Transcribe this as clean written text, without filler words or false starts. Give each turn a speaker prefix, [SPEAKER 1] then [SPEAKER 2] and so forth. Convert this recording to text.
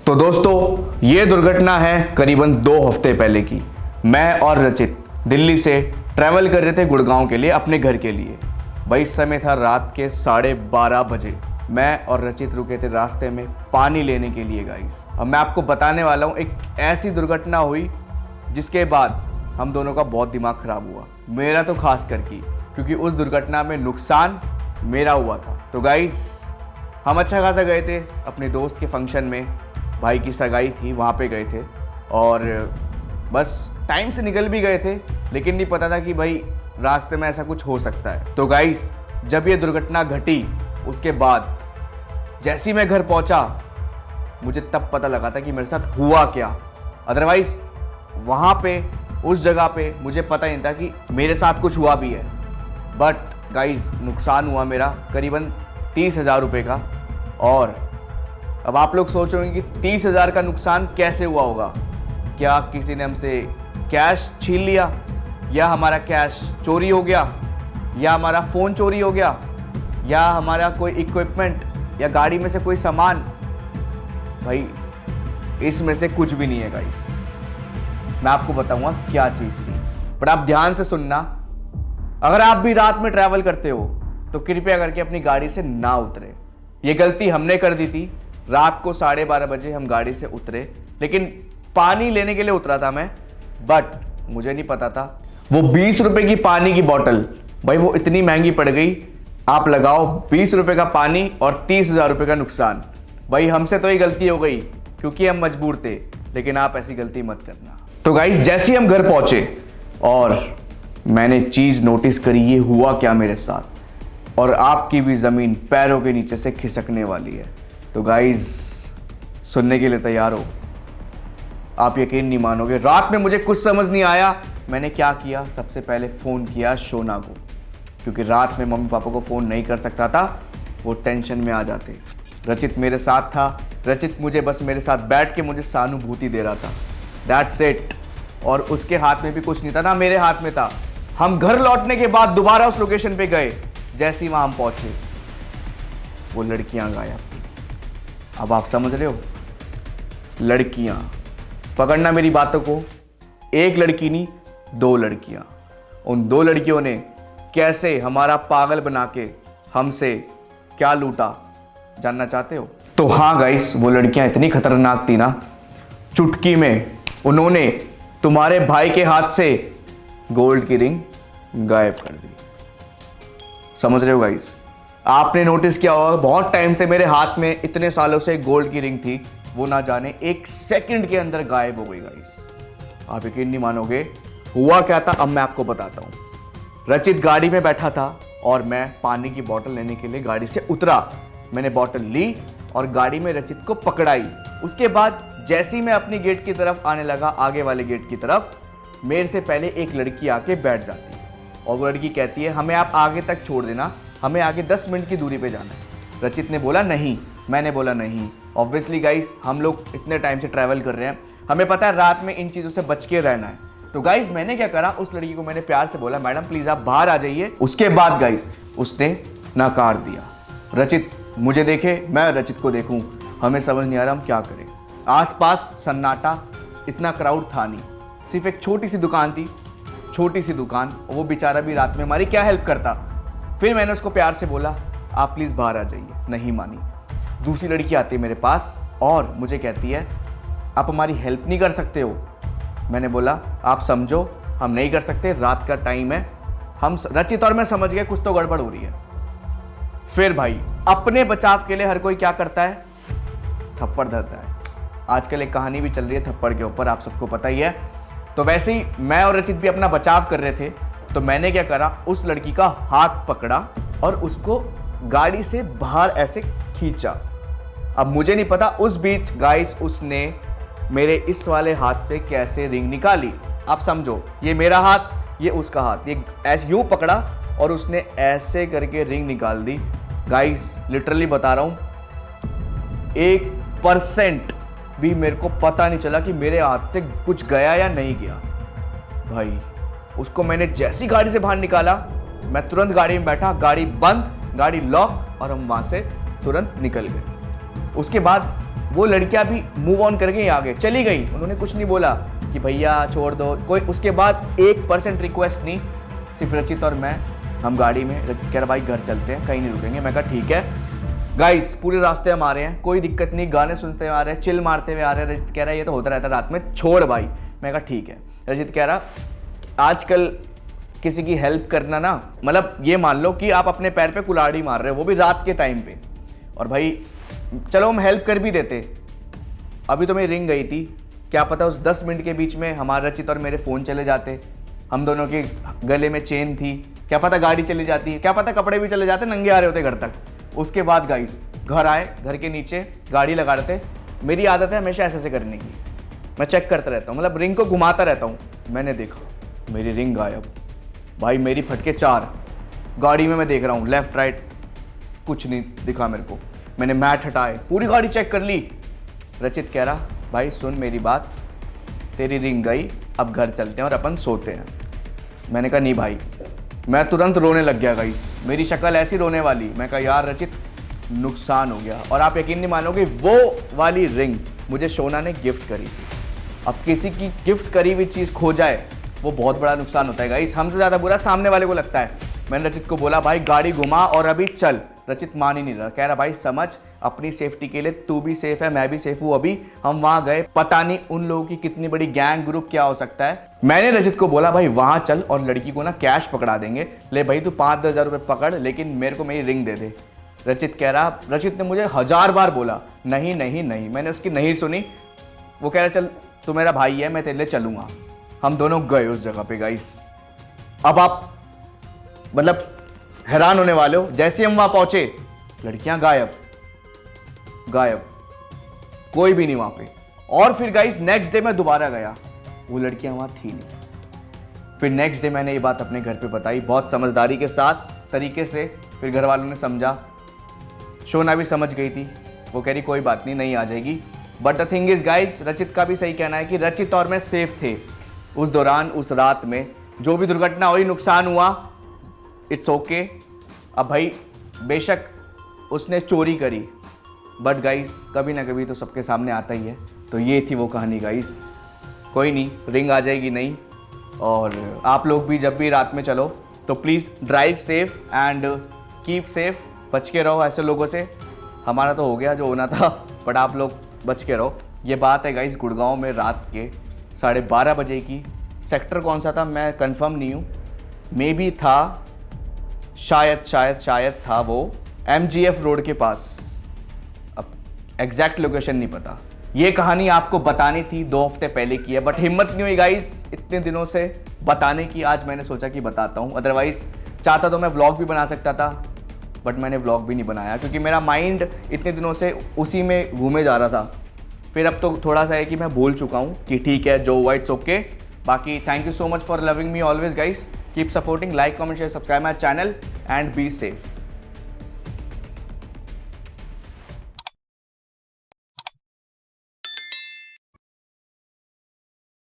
[SPEAKER 1] तो दोस्तों ये दुर्घटना है करीबन 2 हफ्ते पहले की। मैं और रचित दिल्ली से ट्रैवल कर रहे थे गुड़गांव के लिए, अपने घर के लिए। भाई इस समय था रात के 12:30 बजे। मैं और रचित रुके थे रास्ते में पानी लेने के लिए गाइस। अब मैं आपको बताने वाला हूँ, एक ऐसी दुर्घटना हुई जिसके बाद हम दोनों का बहुत दिमाग खराब हुआ, मेरा तो खास करके, क्योंकि उस दुर्घटना में नुकसान मेरा हुआ था। तो गाइस हम अच्छा खासा गए थे अपने दोस्त के फंक्शन में, भाई की सगाई थी, वहाँ पे गए थे और बस टाइम से निकल भी गए थे, लेकिन नहीं पता था कि भाई रास्ते में ऐसा कुछ हो सकता है। तो गाइस जब ये दुर्घटना घटी उसके बाद जैसे ही मैं घर पहुँचा मुझे तब पता लगा था कि मेरे साथ हुआ क्या। अदरवाइज वहाँ पे उस जगह पे मुझे पता नहीं था कि मेरे साथ कुछ हुआ भी है। बट गाइस नुकसान हुआ मेरा करीबन 30,000 रुपये का। और अब आप लोग सोच रहे होंगे कि 30,000 का नुकसान कैसे हुआ होगा। क्या किसी ने हमसे कैश छीन लिया, या हमारा कैश चोरी हो गया, या हमारा फ़ोन चोरी हो गया, या हमारा कोई इक्विपमेंट या गाड़ी में से कोई सामान? भाई इसमें से कुछ भी नहीं है गाइस। मैं आपको बताऊंगा क्या चीज़ थी, पर आप ध्यान से सुनना। अगर आप भी रात में ट्रैवल करते हो तो कृपया करके अपनी गाड़ी से ना उतरे। ये गलती हमने कर दी थी। रात को 12:30 बजे हम गाड़ी से उतरे, लेकिन पानी लेने के लिए उतरा था मैं, बट मुझे नहीं पता था वो 20 रुपए की पानी की बोतल, भाई वो इतनी महंगी पड़ गई। आप लगाओ 20 रुपए का पानी और 30,000 रुपए का नुकसान। भाई हमसे तो ये गलती हो गई क्योंकि हम मजबूर थे, लेकिन आप ऐसी गलती मत करना। तो गाइस जैसे ही हम घर पहुंचे और मैंने चीज नोटिस करी, ये हुआ क्या मेरे साथ, और आपकी भी जमीन पैरों के नीचे से खिसकने वाली है। तो गाइस सुनने के लिए तैयार हो? आप यकीन नहीं मानोगे, रात में मुझे कुछ समझ नहीं आया। मैंने क्या किया, सबसे पहले फ़ोन किया शोना को, क्योंकि रात में मम्मी पापा को फ़ोन नहीं कर सकता था, वो टेंशन में आ जाते। रचित मेरे साथ था, रचित मुझे बस मेरे साथ बैठ के मुझे सहानुभूति दे रहा था, दैट्स इट। और उसके हाथ में भी कुछ नहीं था, ना मेरे हाथ में था। हम घर लौटने के बाद दोबारा उस लोकेशन पे गए। जैसे ही वहाँ हम पहुँचे वो लड़कियाँ गायब थी। अब आप समझ रहे हो, लड़कियाँ, पकड़ना मेरी बातों को, एक लड़की नहीं 2 लड़कियाँ। उन 2 लड़कियों ने कैसे हमारा पागल बना के हमसे क्या लूटा, जानना चाहते हो? तो हाँ गाइस, वो लड़कियाँ इतनी खतरनाक थी ना, चुटकी में उन्होंने तुम्हारे भाई के हाथ से गोल्ड की रिंग गायब कर दी। समझ रहे हो गाइस? आपने नोटिस किया होगा, बहुत टाइम से मेरे हाथ में, इतने सालों से गोल्ड की रिंग थी, वो ना जाने 1 सेकंड के अंदर गायब हो गई गाइस। आप यकीन नहीं मानोगे हुआ क्या था, अब मैं आपको बताता हूँ। रचित गाड़ी में बैठा था और मैं पानी की बोतल लेने के लिए गाड़ी से उतरा। मैंने बोतल ली और गाड़ी में रचित को पकड़ाई। उसके बाद जैसे ही मैं अपनी गेट की तरफ आने लगा, आगे वाले गेट की तरफ, मेरे से पहले एक लड़की आके बैठ जाती है और वो लड़की कहती है हमें आप आगे तक छोड़ देना, हमें आगे 10 मिनट की दूरी पे जाना है। रचित ने बोला नहीं, मैंने बोला नहीं। ऑब्वियसली गाइस हम लोग इतने टाइम से ट्रैवल कर रहे हैं, हमें पता है रात में इन चीज़ों से बच के रहना है। तो गाइस मैंने क्या करा, उस लड़की को मैंने प्यार से बोला मैडम प्लीज़ आप बाहर आ जाइए। उसके बाद गाइस उसने नकार दिया। रचित मुझे देखे, मैं रचित को देखूं, हमें समझ नहीं आ रहा हम क्या करें। आसपास सन्नाटा, इतना क्राउड था नहीं, सिर्फ एक छोटी सी दुकान थी, छोटी सी दुकान, वो बेचारा भी रात में हमारी क्या हेल्प करता। फिर मैंने उसको प्यार से बोला आप प्लीज़ बाहर आ जाइए, नहीं मानी। दूसरी लड़की आती है मेरे पास और मुझे कहती है आप हमारी हेल्प नहीं कर सकते हो। मैंने बोला आप समझो हम नहीं कर सकते, रात का टाइम है। हम रचित और मैं समझ गए कुछ तो गड़बड़ हो रही है। फिर भाई अपने बचाव के लिए हर कोई क्या करता है, थप्पड़ धरता है। आजकल एक कहानी भी चल रही है थप्पड़ के ऊपर, आप सबको पता ही है। तो वैसे ही मैं और रचित भी अपना बचाव कर रहे थे, तो मैंने क्या करा, उस लड़की का हाथ पकड़ा और उसको गाड़ी से बाहर ऐसे खींचा। अब मुझे नहीं पता उस बीच गाइस उसने मेरे इस वाले हाथ से कैसे रिंग निकाली। आप समझो, ये मेरा हाथ, ये उसका हाथ, ये ऐसे यूं पकड़ा और उसने ऐसे करके रिंग निकाल दी। गाइस लिटरली बता रहा हूं, 1% भी मेरे को पता नहीं चला कि मेरे हाथ से कुछ गया या नहीं गया। भाई उसको मैंने जैसी गाड़ी से बाहर निकाला, मैं तुरंत गाड़ी में बैठा, गाड़ी बंद, गाड़ी लॉक, और हम वहां से तुरंत निकल गए। उसके बाद वो लड़कियां भी मूव ऑन करके ही आ गए, चली गई, उन्होंने कुछ नहीं बोला कि भैया छोड़ दो कोई। उसके बाद 1% रिक्वेस्ट नहीं, सिर्फ रचित और मैं, हम गाड़ी में, रचित कह रहा भाई घर चलते हैं, कहीं नहीं रुकेंगे। मैं कहा ठीक है। गाइस पूरे रास्ते हम आ रहे हैं, कोई दिक्कत नहीं, गाने सुनते हुए आ रहे हैं, चिल मारते हुए आ रहे हैं। रचित कह रहा है ये तो होता रहता है रात में, छोड़ भाई। मैं कहा ठीक है। रचित कह रहा आजकल किसी की हेल्प करना ना, मतलब ये मान लो कि आप अपने पैर पे कुल्हाड़ी मार रहे हो, वो भी रात के टाइम पे। और भाई चलो हम हेल्प कर भी देते, अभी तो मेरी रिंग गई थी, क्या पता उस 10 मिनट के बीच में हमारा रचित और मेरे फ़ोन चले जाते, हम दोनों के गले में चेन थी, क्या पता गाड़ी चली जाती, क्या पता कपड़े भी चले जाते, नंगे आ रहे होते घर तक। उसके बाद गाइस घर आए, घर के नीचे गाड़ी लगा रहे थे। मेरी आदत है हमेशा ऐसे करने की, मैं चेक करता रहता हूँ, मतलब रिंग को घुमाता रहता हूँ। मैंने देखा मेरी रिंग गायब भाई, मेरी फटके 4 गाड़ी में। मैं देख रहा हूँ लेफ्ट राइट, कुछ नहीं दिखा मेरे को। मैंने मैट हटाए, पूरी गाड़ी चेक कर ली। रचित कह रहा भाई सुन मेरी बात, तेरी रिंग गई, अब घर चलते हैं और अपन सोते हैं। मैंने कहा नहीं भाई, मैं तुरंत रोने लग गया गाइस, मेरी शक्ल ऐसी रोने वाली। मैं कहा यार रचित नुकसान हो गया। और आप यकीन नहीं मानोगे, वो वाली रिंग मुझे शोना ने गिफ्ट करी थी। अब किसी की गिफ्ट करी हुई चीज़ खो जाए, वो बहुत बड़ा नुकसान होता है गाइस, हमसे ज़्यादा बुरा सामने वाले को लगता है। मैंने रचित को बोला भाई गाड़ी घुमा और अभी चल। रचित मान ही नहीं रहा, कह रहा भाई समझ, अपनी सेफ्टी के लिए तू भी सेफ है, मैं भी सेफ हूँ। अभी हम वहां गए, पता नहीं उन लोगों की कितनी बड़ी गैंग ग्रुप क्या हो सकता है। मैंने रचित को बोला भाई वहां चल और लड़की को ना कैश पकड़ा देंगे, ले भाई तू 5-10 हज़ार रुपये पकड़, लेकिन मेरे को मेरी रिंग दे दे। रचित कह रहा, रचित ने मुझे 1000 बार बोला नहीं नहीं नहीं, मैंने उसकी नहीं सुनी। वो कह रहा चल तू मेरा भाई है, मैं तेरे लिए चलूंगा। हम दोनों गए उस जगह पे गाइस। अब आप मतलब हैरान होने वाले हो, जैसे हम वहां पहुंचे लड़कियां गायब गायब, कोई भी नहीं वहां पे। और फिर गाइस नेक्स्ट डे मैं दोबारा गया, वो लड़कियां वहां थी नहीं। फिर नेक्स्ट डे मैंने ये बात अपने घर पे बताई, बहुत समझदारी के साथ तरीके से। फिर घर वालों ने समझा, शोना भी समझ गई थी, वो कह रही कोई बात नहीं, नहीं आ जाएगी। But the thing is guys, रचित का भी सही कहना है कि रचित और मैं सेफ थे उस दौरान, उस रात में। जो भी दुर्घटना हुई, नुकसान हुआ, इट्स ओके। अब भाई बेशक उसने चोरी करी, बट गाइस कभी ना कभी तो सबके सामने आता ही है। तो ये थी वो कहानी गाइस। कोई नहीं, रिंग आ जाएगी नहीं। और आप लोग भी जब भी रात में चलो तो please drive safe and keep safe, बच के रहो ऐसे लोगों से। हमारा तो हो गया जो होना था, बट आप लोग बच के रहो। ये बात है गाइस गुड़गांव में रात के 12:30 बजे की। सेक्टर कौन सा था मैं कंफर्म नहीं हूँ, मे बी था, शायद था वो MGF रोड के पास, अब एग्जैक्ट लोकेशन नहीं पता। ये कहानी आपको बतानी थी, 2 हफ्ते पहले की है, बट हिम्मत नहीं हुई गाइस इतने दिनों से बताने की। आज मैंने सोचा कि बताता हूँ, अदरवाइज चाहता तो मैं व्लॉग भी बना सकता था, बट मैंने व्लॉग भी नहीं बनाया क्योंकि मेरा माइंड इतने दिनों से उसी में घूमे जा रहा था। फिर अब तो थोड़ा सा है कि मैं भूल चुका हूँ कि ठीक है जो हुआ इट्स ओके। बाकी thank you so much for loving me always guys, keep supporting, like comment share subscribe my channel and be safe.